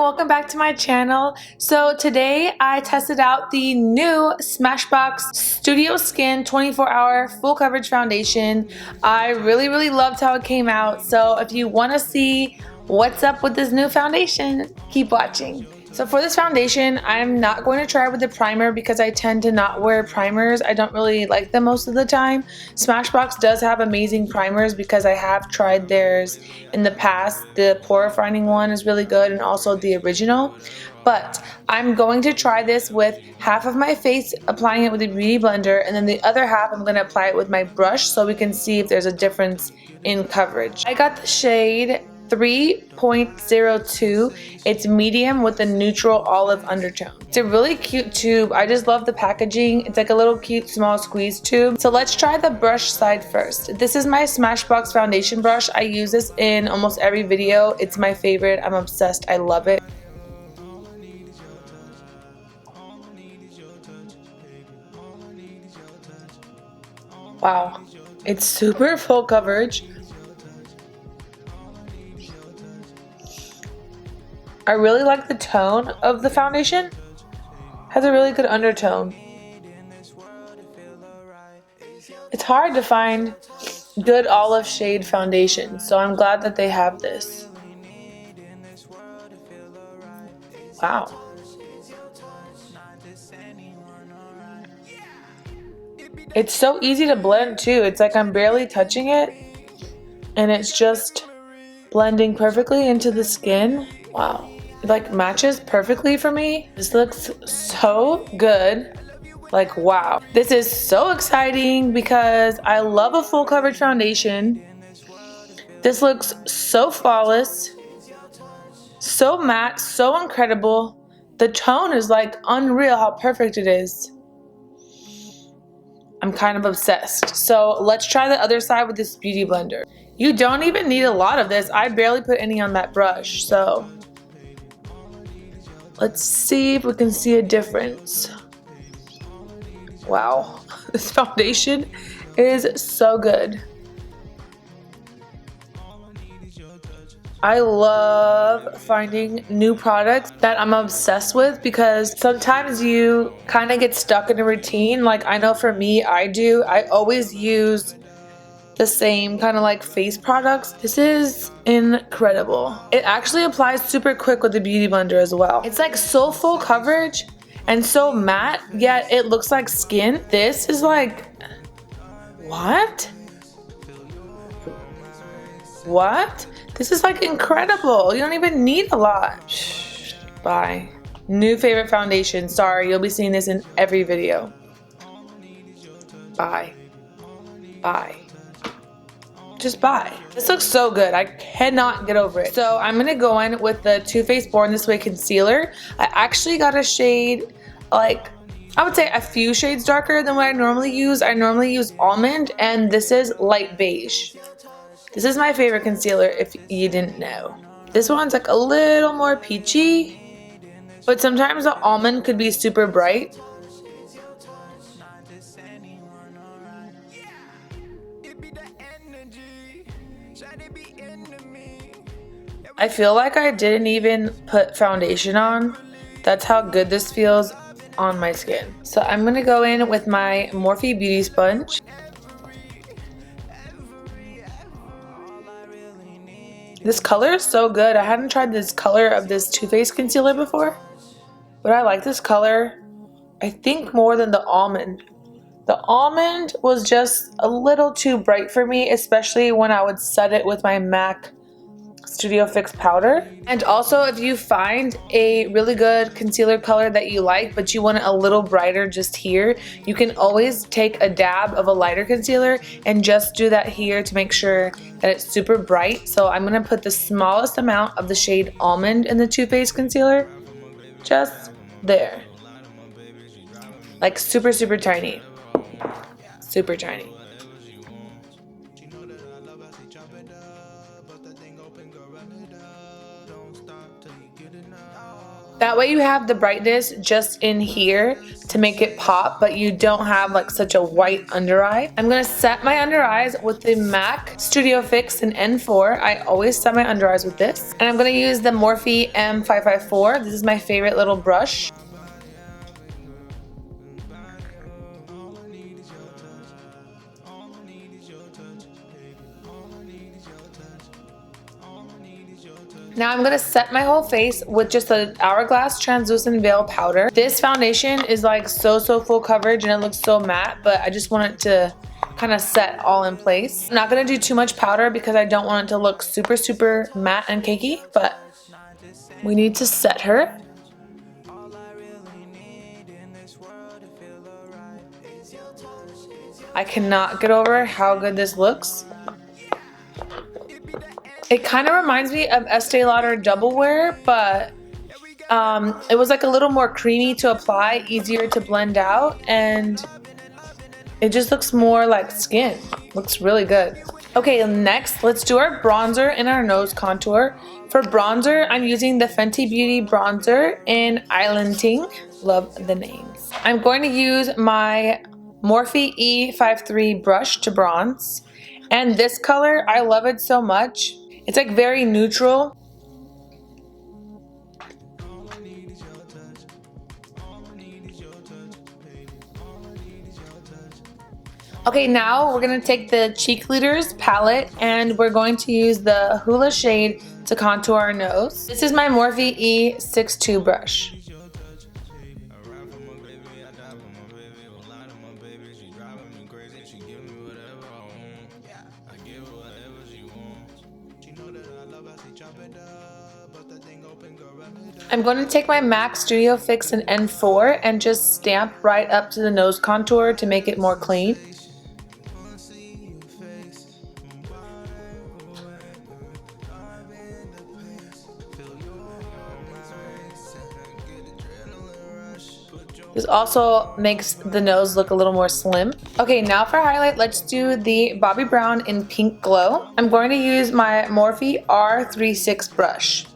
welcome back to my channel. So today I tested out the new Smashbox Studio Skin 24-hour full coverage foundation. I really loved how it came out. So if you want to see what's up with this new foundation, keep watching. So for this foundation, I'm not going to try it with the primer because I tend to not wear primers. I don't really like them most of the time. Smashbox does have amazing primers because I have tried theirs in the past. The pore refining one is really good, and also the original. But I'm going to try this with half of my face, applying it with a beauty blender, and then the other half I'm going to apply it with my brush so we can see if there's a difference in coverage. I got the shade 3.02. It's medium with a neutral olive undertone. It's a really cute tube. I just love the packaging. It's like a little cute small squeeze tube. So let's try the brush side first. This is my Smashbox foundation brush. I use this in almost every video. It's my favorite. I'm obsessed. I love it. Wow, it's super full coverage. I really like the tone of the foundation. Has a really good undertone. It's hard to find good olive shade foundation, so I'm glad that they have this. Wow. It's so easy to blend too. It's like I'm barely touching it and it's just blending perfectly into the skin. Wow. It like matches perfectly for me. This looks so good. Like, wow. This is so exciting because I love a full coverage foundation. This looks so flawless, so matte, so incredible. The tone is like unreal how perfect it is. I'm kind of obsessed. So let's try the other side with this beauty blender. You don't even need a lot of this. I barely put any on that brush, so let's see if we can see a difference. Wow, this foundation is so good. I love finding new products that I'm obsessed with because sometimes you kind of get stuck in a routine. Like I know for me, I do. I always use the same kind of like face products. This is incredible. It actually applies super quick with the beauty blender as well. It's like so full coverage and so matte, yet it looks like skin. This is like, what? What? This is like incredible. You don't even need a lot. Shh, bye. New favorite foundation. Sorry, you'll be seeing this in every video. Bye. Bye. Just buy. This looks so good. I cannot get over it. So I'm gonna go in with the Too Faced Born This Way concealer. I actually got a shade, like, I would say a few shades darker than what I normally use. I normally use almond, and this is light beige. This is my favorite concealer if you didn't know. This one's like a little more peachy, but sometimes the almond could be super bright. I feel like I didn't even put foundation on. That's how good this feels on my skin. So I'm gonna go in with my Morphe Beauty Sponge. This color is so good. I hadn't tried this color of this Too Faced concealer before, but I like this color, I think, more than the almond. The almond was just a little too bright for me, especially when I would set it with my MAC Studio Fix powder. And also, if you find a really good concealer color that you like but you want it a little brighter just here, you can always take a dab of a lighter concealer and just do that here to make sure that it's super bright. So I'm gonna put the smallest amount of the shade Almond in the Too Faced concealer, just there, like super tiny, super tiny. That way you have the brightness just in here to make it pop, but you don't have like such a white under eye. I'm gonna set my under eyes with the MAC Studio Fix in N4. I always set my under eyes with this. And I'm gonna use the Morphe M554. This is my favorite little brush. Now I'm going to set my whole face with just an Hourglass Translucent Veil Powder. This foundation is like so full coverage and it looks so matte, but I just want it to kind of set all in place. I'm not going to do too much powder because I don't want it to look super matte and cakey, but we need to set her. I cannot get over how good this looks. It kind of reminds me of Estee Lauder Double Wear, but it was like a little more creamy to apply, easier to blend out, and it just looks more like skin. Looks really good. Okay, next, let's do our bronzer in our nose contour. For bronzer, I'm using the Fenty Beauty bronzer in Islanding. Love the names. I'm going to use my Morphe E53 brush to bronze. And this color, I love it so much. It's like very neutral. Okay, now we're going to take the Cheek Leaders palette and we're going to use the Hoola shade to contour our nose. This is my Morphe E62 brush. I'm going to take my MAC Studio Fix in N4 and just stamp right up to the nose contour to make it more clean. This also makes the nose look a little more slim. Okay, now for highlight, let's do the Bobbi Brown in Pink Glow. I'm going to use my Morphe R36 brush.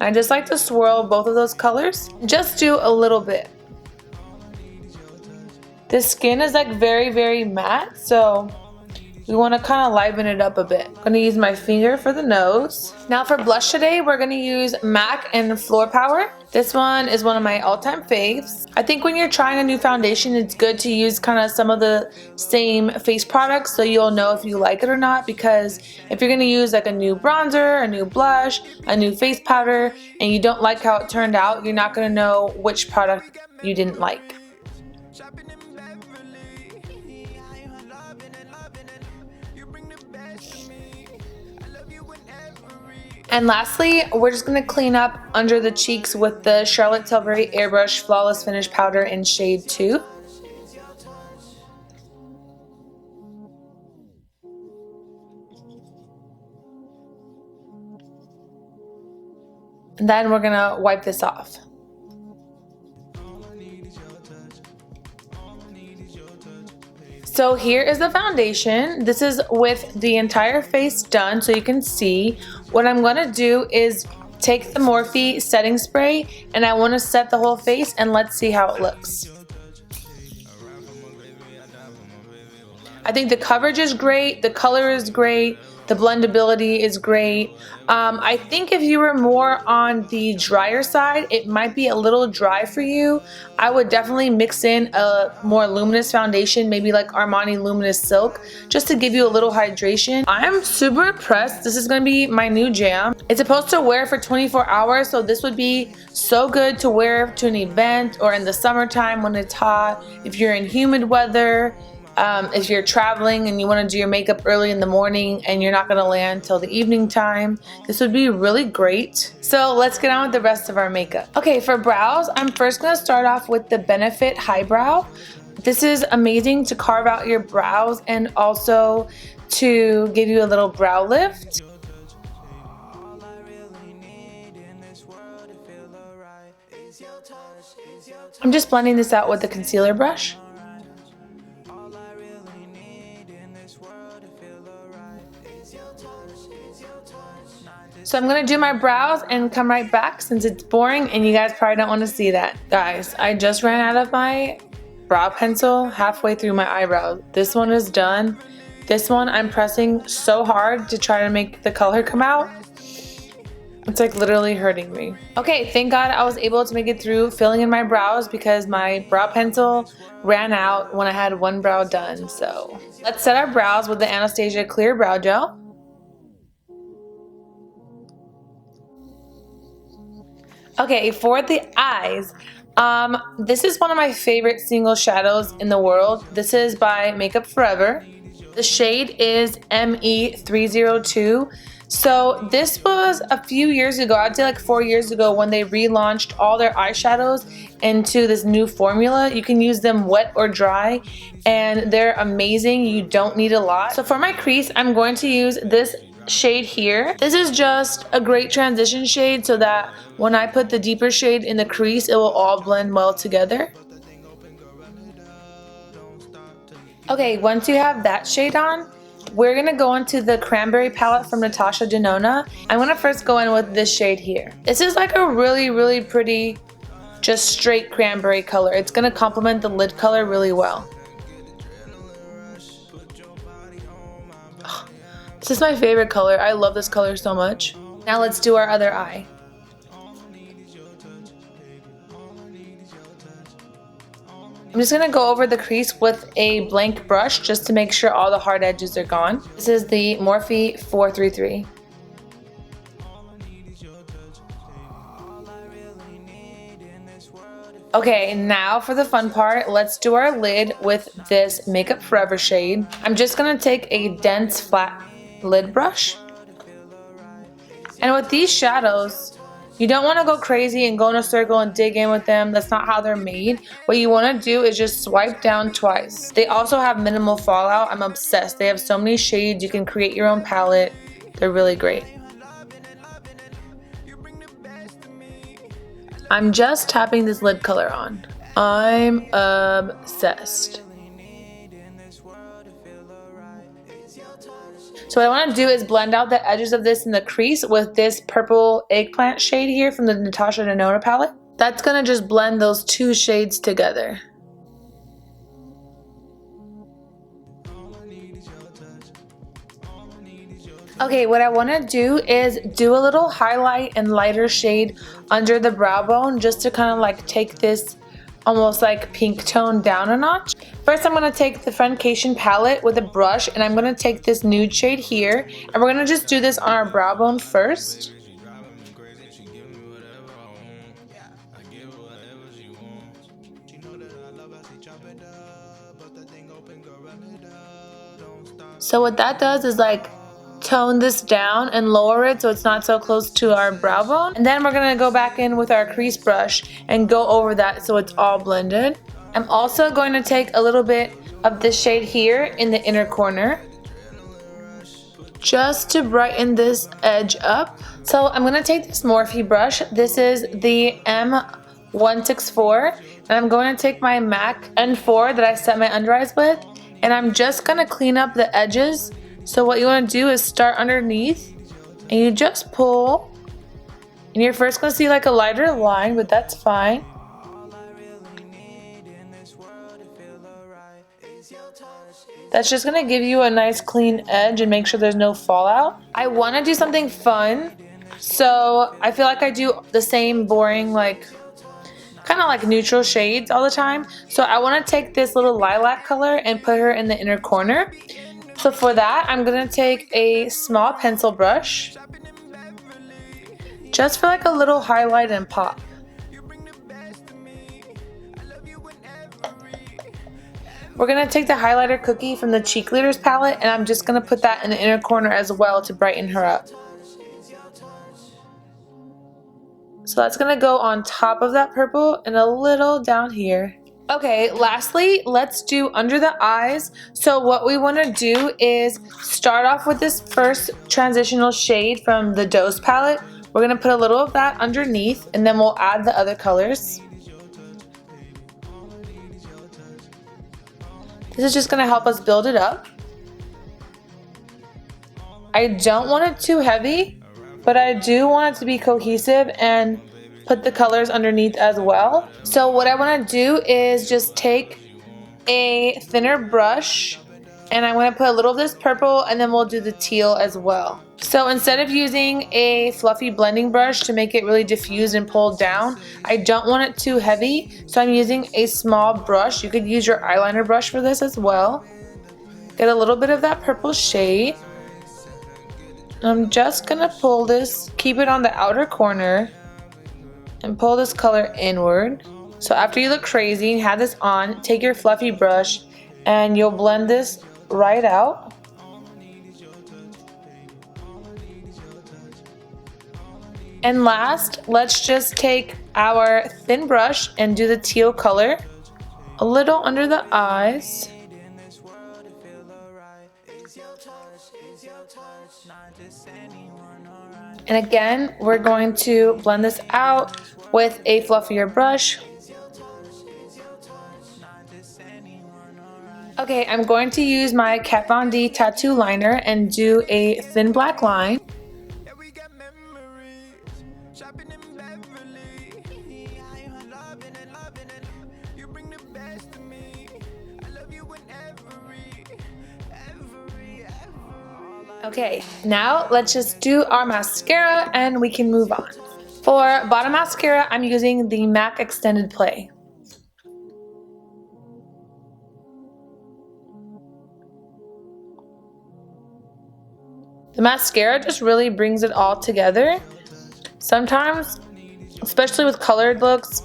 I just like to swirl both of those colors. Just do a little bit. This skin is like very matte, so we want to kind of liven it up a bit. I'm going to use my finger for the nose. Now for blush today, we're going to use MAC and Floor Power. This one is one of my all-time faves. I think when you're trying a new foundation, it's good to use kind of some of the same face products so you'll know if you like it or not, because if you're going to use like a new bronzer, a new blush, a new face powder, and you don't like how it turned out, you're not going to know which product you didn't like. And lastly, we're just going to clean up under the cheeks with the Charlotte Tilbury Airbrush Flawless Finish Powder in shade 2. And then we're going to wipe this off. So here is the foundation. This is with the entire face done, so you can see. What I'm going to do is take the Morphe setting spray and I want to set the whole face and let's see how it looks. I think the coverage is great, the color is great, the blendability is great. I think if you were more on the drier side, it might be a little dry for you. I would definitely mix in a more luminous foundation, maybe like Armani Luminous Silk, just to give you a little hydration. I'm super impressed. This is going to be my new jam. It's supposed to wear for 24 hours, so this would be so good to wear to an event or in the summertime when it's hot, if you're in humid weather. If you're traveling and you want to do your makeup early in the morning and you're not going to land till the evening time, this would be really great. So let's get on with the rest of our makeup. Okay, for brows, I'm first going to start off with the Benefit Highbrow. This is amazing to carve out your brows and also to give you a little brow lift. I'm just blending this out with the concealer brush. So I'm gonna do my brows and come right back since it's boring and you guys probably don't want to see that. Guys, I just ran out of my brow pencil halfway through my eyebrow. This one is done. This one I'm pressing so hard to try to make the color come out. It's like literally hurting me. Okay, thank God I was able to make it through filling in my brows because my brow pencil ran out when I had one brow done. So let's set our brows with the Anastasia Clear Brow Gel. Okay, for the eyes, this is one of my favorite single shadows in the world. This is by Makeup Forever. The shade is ME302. So this was a few years ago, I'd say like 4 years ago, when they relaunched all their eyeshadows into this new formula. You can use them wet or dry, and they're amazing. You don't need a lot. So for my crease, I'm going to use this shade here. This is just a great transition shade so that when I put the deeper shade in the crease, it will all blend well together. Okay, once you have that shade on, we're gonna go into the Cranberry palette from Natasha Denona. I'm gonna first go in with this shade here. This is like a really pretty, just straight cranberry color. It's gonna complement the lid color really well. This is my favorite color. I love this color so much. Now let's do our other eye. I'm just going to go over the crease with a blank brush just to make sure all the hard edges are gone. This is the Morphe 433. Okay, now for the fun part, let's do our lid with this Makeup Forever shade. I'm just going to take a dense flat lid brush. And with these shadows, you don't want to go crazy and go in a circle and dig in with them. That's not how they're made. What you want to do is just swipe down twice. They also have minimal fallout. I'm obsessed. They have so many shades. You can create your own palette. They're really great. I'm just tapping this lid color on. I'm obsessed. So what I want to do is blend out the edges of this in the crease with this purple eggplant shade here from the Natasha Denona palette. That's going to just blend those two shades together. Okay, what I want to do is do a little highlight and lighter shade under the brow bone just to kind of like take this almost like pink tone down a notch. First, I'm going to take the Friendcation palette with a brush and I'm going to take this nude shade here and we're going to just do this on our brow bone first. So what that does is like tone this down and lower it so it's not so close to our brow bone. And then we're going to go back in with our crease brush and go over that so it's all blended. I'm also going to take a little bit of this shade here in the inner corner just to brighten this edge up. So I'm going to take this Morphe brush. This is the M164 and I'm going to take my MAC N4 that I set my under eyes with and I'm just going to clean up the edges. So what you want to do is start underneath and you just pull and you're first going to see like a lighter line, but that's fine. That's just going to give you a nice clean edge and make sure there's no fallout. I want to do something fun, so I feel like I do the same boring like kind of like neutral shades all the time. So I want to take this little lilac color and put her in the inner corner. So for that, I'm going to take a small pencil brush just for like a little highlight and pop. We're going to take the highlighter cookie from the Cheek Leaders palette and I'm just going to put that in the inner corner as well to brighten her up. So that's going to go on top of that purple and a little down here. Okay, lastly, let's do under the eyes. So what we want to do is start off with this first transitional shade from the Dose palette. We're going to put a little of that underneath and then we'll add the other colors. This is just going to help us build it up. I don't want it too heavy but I do want it to be cohesive and put the colors underneath as well. So what I want to do is just take a thinner brush and I'm going to put a little of this purple and then we'll do the teal as well. So instead of using a fluffy blending brush to make it really diffused and pulled down, I don't want it too heavy, so I'm using a small brush. You could use your eyeliner brush for this as well. Get a little bit of that purple shade. I'm just going to pull this, keep it on the outer corner, and pull this color inward. So after you look crazy and have this on, take your fluffy brush and you'll blend this right out. And last, let's just take our thin brush and do the teal color a little under the eyes. And again, we're going to blend this out with a fluffier brush. Okay, I'm going to use my Kat Von D tattoo liner and do a thin black line. Okay, now let's just do our mascara and we can move on. For bottom mascara, I'm using the MAC Extended Play. The mascara just really brings it all together. Sometimes, especially with colored looks,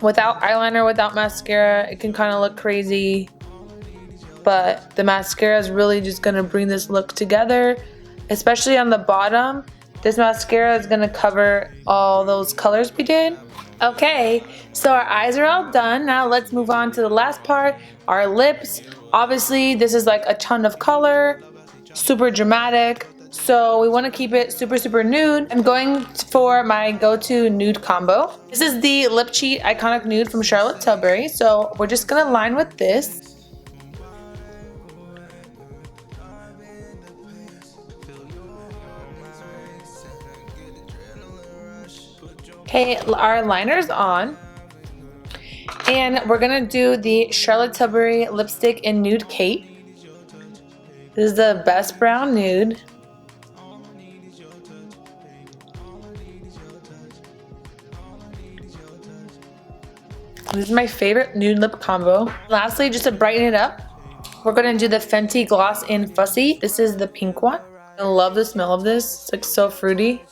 without eyeliner, without mascara, it can kind of look crazy. But the mascara is really just going to bring this look together, especially on the bottom. This mascara is going to cover all those colors we did. Okay, so our eyes are all done. Now let's move on to the last part, our lips. Obviously, this is like a ton of color, super dramatic. So we want to keep it super nude. I'm going for my go-to nude combo. This is the Lip Cheat Iconic Nude from Charlotte Tilbury. So we're just going to line with this. Okay, our liner's on. And we're gonna do the Charlotte Tilbury lipstick in Nude Cape. This is the best brown nude. This is my favorite nude lip combo. Lastly, just to brighten it up, we're gonna do the Fenty Gloss in Fussy. This is the pink one. I love the smell of this. It's like so fruity.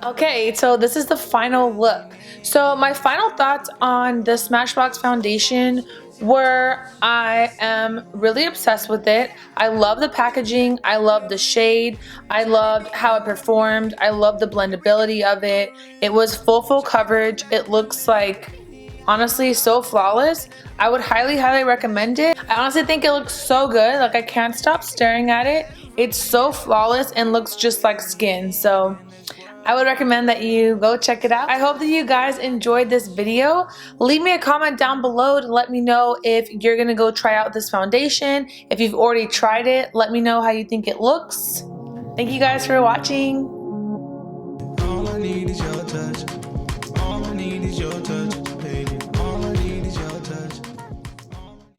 Okay, so this is the final look. So my final thoughts on the Smashbox foundation were I am really obsessed with it. I love the packaging. I love the shade. I loved how it performed. I love the blendability of it. It was full coverage. It looks like, honestly, so flawless. I would highly recommend it. I honestly think it looks so good. Like, I can't stop staring at it. It's so flawless and looks just like skin. So I would recommend that you go check it out. I hope that you guys enjoyed this video. Leave me a comment down below to let me know if you're gonna go try out this foundation. If you've already tried it, let me know how you think it looks. Thank you guys for watching. All I need is your touch.